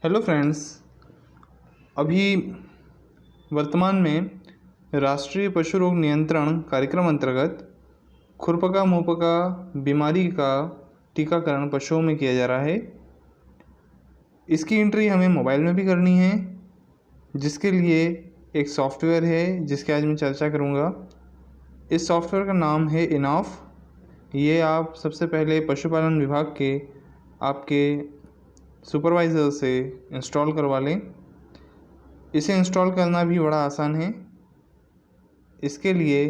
Hello friends. अभी वर्तमान में राष्ट्रीय पशु रोग नियंत्रण कार्यक्रम अंतर्गत खुरपका मुंहपका बीमारी का टीकाकरण पशुओं में किया जा रहा है। इसकी एंट्री हमें मोबाइल में भी करनी है, जिसके लिए एक सॉफ्टवेयर है जिसकी आज मैं चर्चा करूंगा। इस सॉफ्टवेयर का नाम है इनॉफ। ये आप सबसे पहले पशुपालन विभाग के आपके सुपरवाइज़र से इंस्टॉल करवा लें। इसे इंस्टॉल करना भी बड़ा आसान है। इसके लिए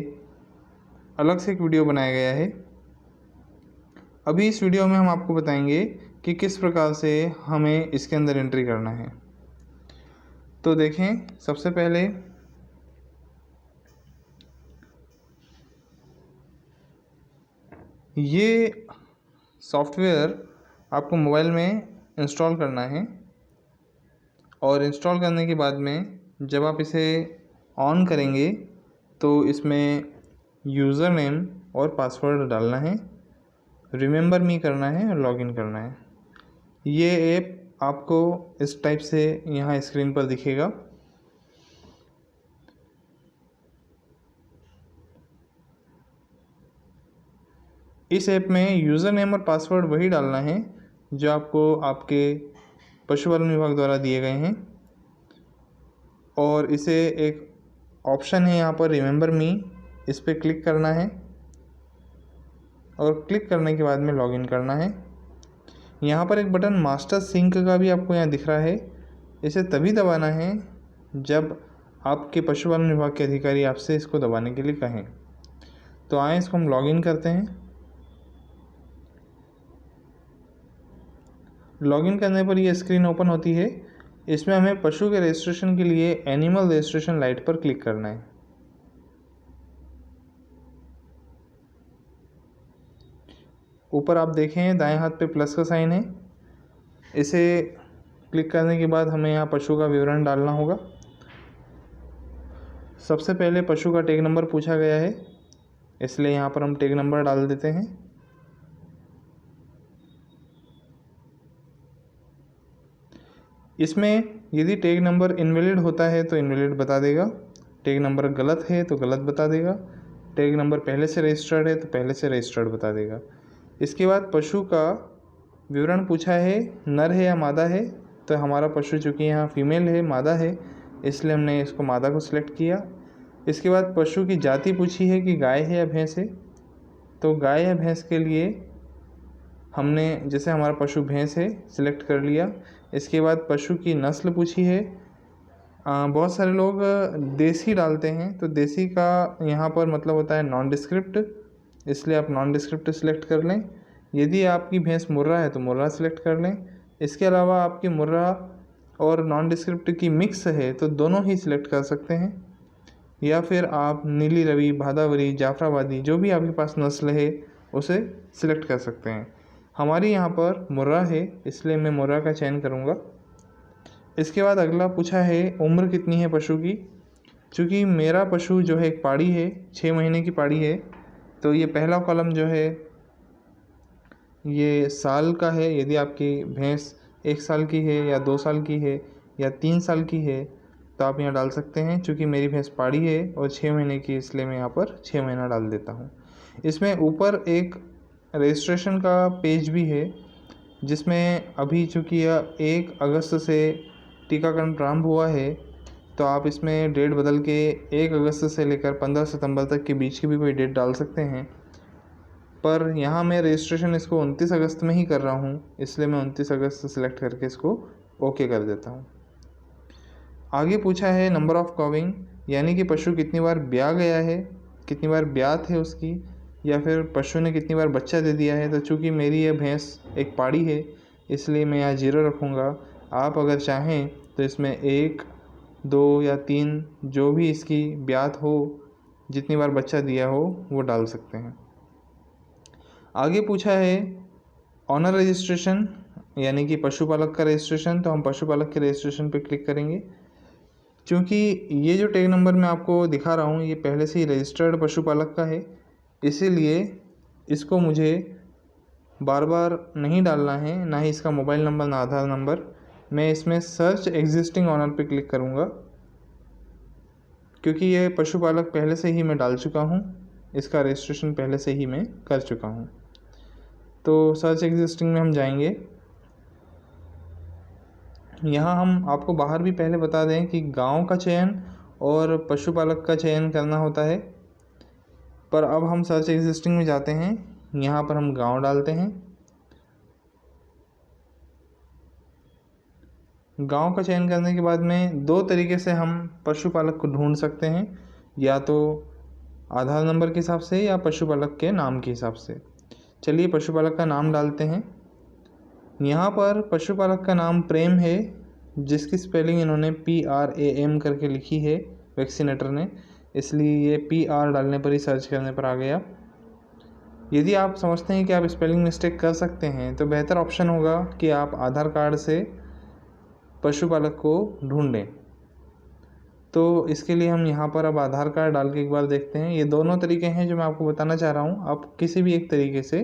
अलग से एक वीडियो बनाया गया है। अभी इस वीडियो में हम आपको बताएंगे कि किस प्रकार से हमें इसके अंदर एंट्री करना है। तो देखें, सबसे पहले ये सॉफ्टवेयर आपको मोबाइल में इंस्टॉल करना है और इंस्टॉल करने के बाद में जब आप इसे ऑन करेंगे तो इसमें यूज़र नेम और पासवर्ड डालना है, रिमेंबर मी करना है और लॉगिन करना है। ये ऐप आपको इस टाइप से यहाँ स्क्रीन पर दिखेगा। इस ऐप में यूज़र नेम और पासवर्ड वही डालना है जो आपको आपके पशुपालन विभाग द्वारा दिए गए हैं। और इसे एक ऑप्शन है यहाँ पर रिमेंबर मी, इस पर क्लिक करना है और क्लिक करने के बाद में लॉगिन करना है। यहाँ पर एक बटन मास्टर सिंक का भी आपको यहाँ दिख रहा है। इसे तभी दबाना है जब आपके पशुपालन विभाग के अधिकारी आपसे इसको दबाने के लिए कहें। तो आए इसको हम लॉगिन करते हैं। लॉगिन करने पर यह स्क्रीन ओपन होती है। इसमें हमें पशु के रजिस्ट्रेशन के लिए एनिमल रजिस्ट्रेशन लाइट पर क्लिक करना है। ऊपर आप देखें दाएं हाथ पे प्लस का साइन है। इसे क्लिक करने के बाद हमें यहाँ पशु का विवरण डालना होगा। सबसे पहले पशु का टैग नंबर पूछा गया है, इसलिए यहाँ पर हम टैग नंबर डाल देते हैं। इसमें यदि टैग नंबर इनवैलिड होता है तो इनवैलिड बता देगा, टैग नंबर गलत है तो गलत बता देगा, टैग नंबर पहले से रजिस्टर्ड है तो पहले से रजिस्टर्ड बता देगा। इसके बाद पशु का विवरण पूछा है, नर है या मादा है। तो हमारा पशु चूँकि यहाँ फीमेल है, मादा है, इसलिए हमने इसको मादा को सिलेक्ट किया। इसके बाद पशु की जाति पूछी है कि गाय है या भैंस है। तो गाय या भैंस के लिए हमने, जैसे हमारा पशु भैंस है, सिलेक्ट कर लिया। इसके बाद पशु की नस्ल पूछी है। बहुत सारे लोग देसी डालते हैं, तो देसी का यहाँ पर मतलब होता है नॉन डिस्क्रिप्ट, इसलिए आप नॉन डिस्क्रिप्ट सिलेक्ट कर लें। यदि आपकी भैंस मुर्रा है तो मुर्रा सिलेक्ट कर लें। इसके अलावा आपकी मुर्रा और नॉन डिस्क्रिप्ट की मिक्स है तो दोनों ही सिलेक्ट कर सकते हैं। या फिर आप नीली रवि, भादावरी, जाफराबादी, जो भी आपके पास नस्ल है उसे सिलेक्ट कर सकते हैं। हमारी यहाँ पर मुर्रा है, इसलिए मैं मुर्रा का चयन करूँगा। इसके बाद अगला पूछा है उम्र कितनी है पशु की। चूँकि मेरा पशु जो है एक पाड़ी है, 6 महीने की पाड़ी है, तो ये पहला कॉलम जो है ये साल का है। यदि आपकी भैंस 1 साल की है या 2 साल की है या 3 साल की है तो आप यहाँ डाल सकते हैं। चूँकि मेरी भैंस पाड़ी है और 6 महीने की, इसलिए मैं यहाँ पर 6 महीना डाल देता हूँ। इसमें ऊपर एक रजिस्ट्रेशन का पेज भी है, जिसमें अभी चूँकि यह 1 अगस्त से टीकाकरण प्रारंभ हुआ है, तो आप इसमें डेट बदल के 1 अगस्त से लेकर 15 सितंबर तक के बीच की भी कोई डेट डाल सकते हैं। पर यहाँ मैं रजिस्ट्रेशन इसको 29 अगस्त में ही कर रहा हूँ, इसलिए मैं 29 अगस्त सेलेक्ट करके इसको ओके कर देता हूँ। आगे पूछा है नंबर ऑफ़ कॉविंग, यानी कि पशु कितनी बार ब्याह गया है, कितनी बार ब्यात है उसकी, या फिर पशु ने कितनी बार बच्चा दे दिया है। तो चूँकि मेरी यह भैंस एक पाड़ी है, इसलिए मैं यहाँ 0 रखूँगा। आप अगर चाहें तो इसमें 1, 2 या 3 जो भी इसकी ब्यात हो, जितनी बार बच्चा दिया हो, वो डाल सकते हैं। आगे पूछा है ऑनर रजिस्ट्रेशन, यानी कि पशुपालक का रजिस्ट्रेशन। तो हम पशुपालक के रजिस्ट्रेशन पर क्लिक करेंगे। क्योंकि ये जो टैग नंबर मैं आपको दिखा रहा हूँ ये पहले से ही रजिस्टर्ड पशुपालक का है, इसीलिए इसको मुझे बार बार नहीं डालना है, ना ही इसका मोबाइल नंबर, ना आधार नंबर। मैं इसमें सर्च एग्जिस्टिंग ऑनर पे क्लिक करूँगा, क्योंकि ये पशुपालक पहले से ही मैं डाल चुका हूँ, इसका रजिस्ट्रेशन पहले से ही मैं कर चुका हूँ। तो सर्च एग्जिस्टिंग में हम जाएंगे। यहाँ हम आपको बाहर भी पहले बता दें कि गांव का चयन और पशुपालक का चयन करना होता है, पर अब हम सर्च एग्जिस्टिंग में जाते हैं। यहाँ पर हम गांव डालते हैं। गांव का चयन करने के बाद में दो तरीके से हम पशुपालक को ढूंढ सकते हैं, या तो आधार नंबर के हिसाब से या पशुपालक के नाम के हिसाब से। चलिए पशुपालक का नाम डालते हैं। यहाँ पर पशुपालक का नाम प्रेम है, जिसकी स्पेलिंग इन्होंने PRAM करके लिखी है वैक्सीनेटर ने, इसलिए ये PR डालने पर ही सर्च करने पर आ गया। यदि आप समझते हैं कि आप स्पेलिंग मिस्टेक कर सकते हैं तो बेहतर ऑप्शन होगा कि आप आधार कार्ड से पशुपालक को ढूंढें। तो इसके लिए हम यहाँ पर अब आधार कार्ड डाल के एक बार देखते हैं। ये दोनों तरीके हैं जो मैं आपको बताना चाह रहा हूँ, आप किसी भी एक तरीके से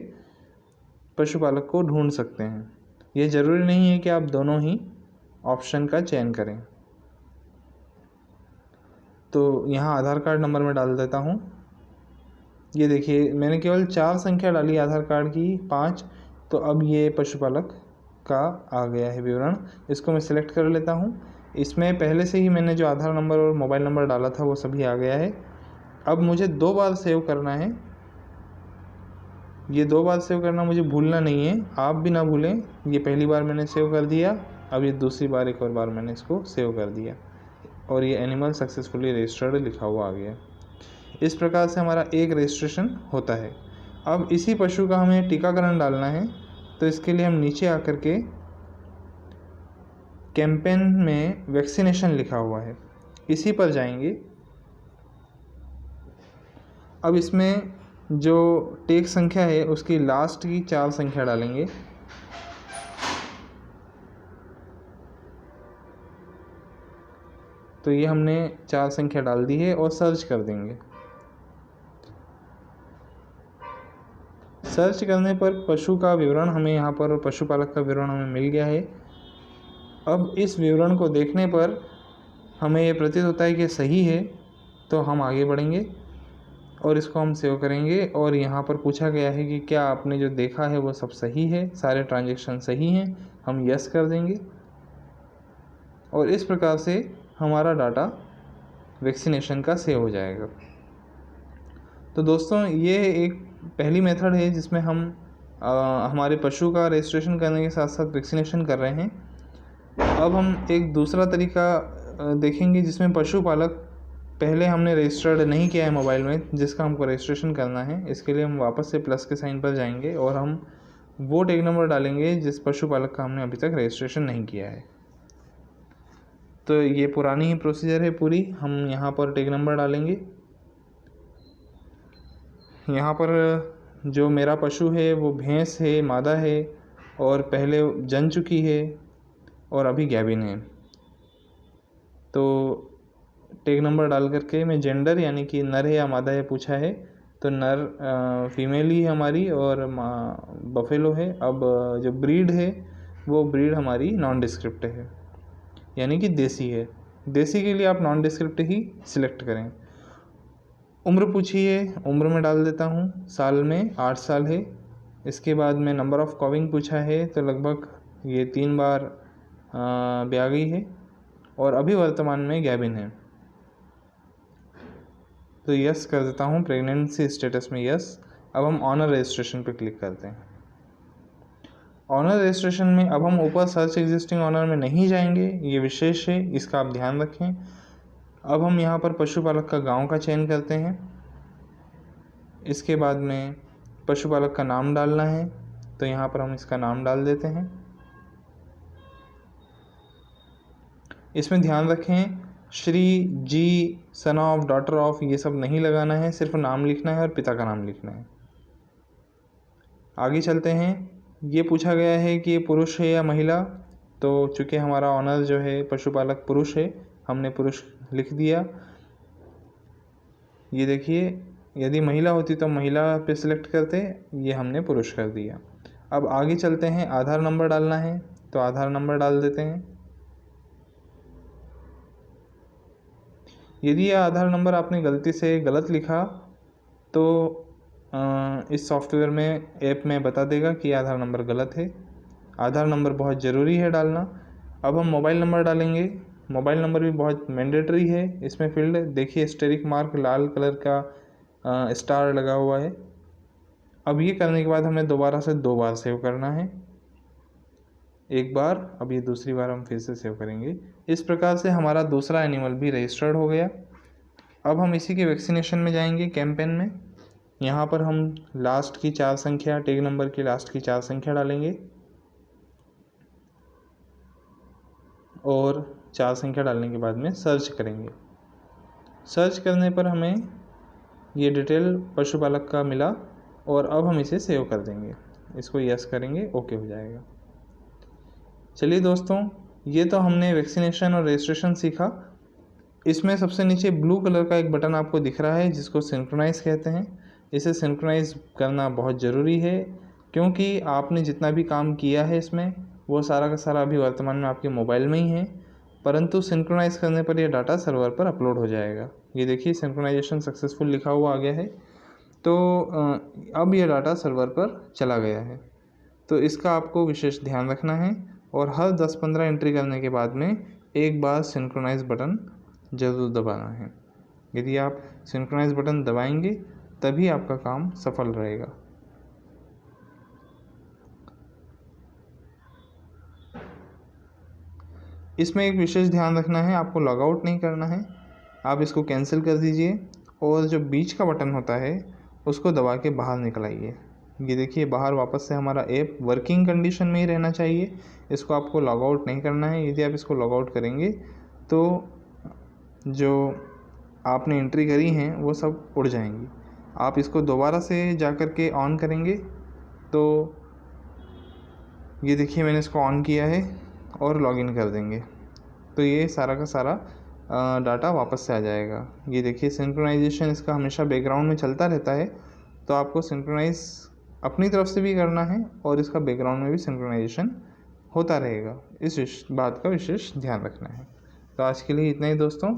पशुपालक को ढूंढ सकते हैं। ये ज़रूरी नहीं है कि आप दोनों ही ऑप्शन का चयन करें। तो यहाँ आधार कार्ड नंबर में डाल देता हूँ। ये देखिए मैंने केवल 4 संख्या डाली आधार कार्ड की, 5, तो अब ये पशुपालक का आ गया है विवरण। इसको मैं सिलेक्ट कर लेता हूँ। इसमें पहले से ही मैंने जो आधार नंबर और मोबाइल नंबर डाला था वो सभी आ गया है। अब मुझे 2 बार सेव करना है। ये 2 बार सेव करना मुझे भूलना नहीं है, आप भी ना भूलें। ये पहली बार मैंने सेव कर दिया, अब ये दूसरी बार एक और बार मैंने इसको सेव कर दिया और ये एनिमल सक्सेसफुली रजिस्टर्ड लिखा हुआ आ गया। इस प्रकार से हमारा एक रजिस्ट्रेशन होता है। अब इसी पशु का हमें टीकाकरण डालना है, तो इसके लिए हम नीचे आकर के कैंपेन में वैक्सीनेशन लिखा हुआ है, इसी पर जाएंगे। अब इसमें जो टेक संख्या है उसकी लास्ट की 4 संख्या डालेंगे। तो ये हमने 4 संख्या डाल दी है और सर्च कर देंगे। सर्च करने पर पशु का विवरण हमें यहाँ पर, पशुपालक का विवरण हमें मिल गया है। अब इस विवरण को देखने पर हमें ये प्रतीत होता है कि सही है, तो हम आगे बढ़ेंगे और इसको हम सेव करेंगे। और यहाँ पर पूछा गया है कि क्या आपने जो देखा है वो सब सही है, सारे ट्रांजैक्शन सही हैं, हम यस कर देंगे। और इस प्रकार से हमारा डाटा वैक्सीनेशन का सेव हो जाएगा। तो दोस्तों ये एक पहली मेथड है जिसमें हम हमारे पशु का रजिस्ट्रेशन करने के साथ साथ वैक्सीनेशन कर रहे हैं। अब हम एक दूसरा तरीका देखेंगे जिसमें पशुपालक पहले हमने रजिस्टर्ड नहीं किया है मोबाइल में, जिसका हमको रजिस्ट्रेशन करना है। इसके लिए हम वापस से प्लस के साइन पर जाएंगे और हम वो टैग नंबर डालेंगे जिस पशुपालक का हमने अभी तक रजिस्ट्रेशन नहीं किया है। तो ये पुरानी ही प्रोसीजर है पूरी। हम यहाँ पर टैग नंबर डालेंगे। यहाँ पर जो मेरा पशु है वो भैंस है, मादा है और पहले जन चुकी है और अभी गैबिन है। तो टैग नंबर डाल करके मैं जेंडर यानी कि नर है या मादा है पूछा है, तो नर फीमेल ही हमारी और बफेलो है। अब जो ब्रीड है वो ब्रीड हमारी नॉन डिस्क्रिप्ट है, यानी कि देसी है। देसी के लिए आप नॉन डिस्क्रिप्ट ही सिलेक्ट करें। उम्र पूछी है, उम्र में डाल देता हूँ, साल में 8 साल है। इसके बाद में नंबर ऑफ़ कॉविंग पूछा है, तो लगभग ये 3 बार ब्याह गई है और अभी वर्तमान में गैबिन है, तो यस कर देता हूँ। प्रेगनेंसी स्टेटस में यस। अब हम ऑनर रजिस्ट्रेशन पे क्लिक करते हैं। ऑनर रजिस्ट्रेशन में अब हम ऊपर सर्च एग्जिस्टिंग ऑनर में नहीं जाएंगे, ये विशेष है, इसका आप ध्यान रखें। अब हम यहाँ पर पशुपालक का गांव का चयन करते हैं। इसके बाद में पशुपालक का नाम डालना है, तो यहाँ पर हम इसका नाम डाल देते हैं। इसमें ध्यान रखें श्री, जी, सन ऑफ, डॉटर ऑफ, ये सब नहीं लगाना है, सिर्फ नाम लिखना है और पिता का नाम लिखना है। आगे चलते हैं। ये पूछा गया है कि ये पुरुष है या महिला, तो चूँकि हमारा ऑनर जो है पशुपालक पुरुष है, हमने पुरुष लिख दिया। ये देखिए यदि महिला होती तो महिला पे सिलेक्ट करते, ये हमने पुरुष कर दिया। अब आगे चलते हैं। आधार नंबर डालना है, तो आधार नंबर डाल देते हैं। यदि यह आधार नंबर आपने गलती से गलत लिखा तो इस सॉफ्टवेयर में ऐप में बता देगा कि आधार नंबर गलत है। आधार नंबर बहुत ज़रूरी है डालना। अब हम मोबाइल नंबर डालेंगे। मोबाइल नंबर भी बहुत मैंडेटरी है। इसमें फील्ड देखिए एस्टेरिक मार्क लाल कलर का स्टार लगा हुआ है। अब ये करने के बाद हमें दोबारा से 2 बार सेव करना है। एक बार, अब ये दूसरी बार हम फिर से सेव करेंगे। इस प्रकार से हमारा दूसरा एनिमल भी रजिस्टर्ड हो गया। अब हम इसी के वैक्सीनेशन में जाएंगे कैंपेन में। यहाँ पर हम लास्ट की 4 संख्या, टैग नंबर की लास्ट की 4 संख्या डालेंगे और 4 संख्या डालने के बाद में सर्च करेंगे। सर्च करने पर हमें ये डिटेल पशुपालक का मिला और अब हम इसे सेव कर देंगे। इसको यस करेंगे, ओके हो जाएगा। चलिए दोस्तों, ये तो हमने वैक्सीनेशन और रजिस्ट्रेशन सीखा। इसमें सबसे नीचे ब्लू कलर का एक बटन आपको दिख रहा है जिसको सिंक्रोनाइज़ कहते हैं। इसे सिंक्रोनाइज़ करना बहुत ज़रूरी है क्योंकि आपने जितना भी काम किया है इसमें वो सारा का सारा अभी वर्तमान में आपके मोबाइल में ही है, परंतु सिंक्रोनाइज़ करने पर यह डाटा सर्वर पर अपलोड हो जाएगा। ये देखिए सिंक्रोनाइजेशन सक्सेसफुल लिखा हुआ आ गया है। तो अब यह डाटा सर्वर पर चला गया है। तो इसका आपको विशेष ध्यान रखना है और हर 10-15 एंट्री करने के बाद में एक बार सिंक्रोनाइज़ बटन ज़रूर दबाना है। यदि आप सिंक्रोनाइज़ बटन दबाएंगे तभी आपका काम सफल रहेगा। इसमें एक विशेष ध्यान रखना है, आपको लॉग आउट नहीं करना है। आप इसको कैंसिल कर दीजिए और जो बीच का बटन होता है उसको दबा के बाहर निकल आइए। ये देखिए बाहर वापस से हमारा ऐप वर्किंग कंडीशन में ही रहना चाहिए। इसको आपको लॉग आउट नहीं करना है। यदि आप इसको लॉग आउट करेंगे तो जो आपने एंट्री करी हैं वो सब उड़ जाएंगी। आप इसको दोबारा से जा कर के ऑन करेंगे तो ये देखिए मैंने इसको ऑन किया है और लॉगिन कर देंगे तो ये सारा का सारा डाटा वापस से आ जाएगा। ये देखिए सिंक्रोनाइजेशन इसका हमेशा बैकग्राउंड में चलता रहता है, तो आपको सिंक्रोनाइज़ अपनी तरफ से भी करना है और इसका बैकग्राउंड में भी सिंक्रोनाइजेशन होता रहेगा। इस बात का विशेष ध्यान रखना है। तो आज के लिए इतना ही दोस्तों।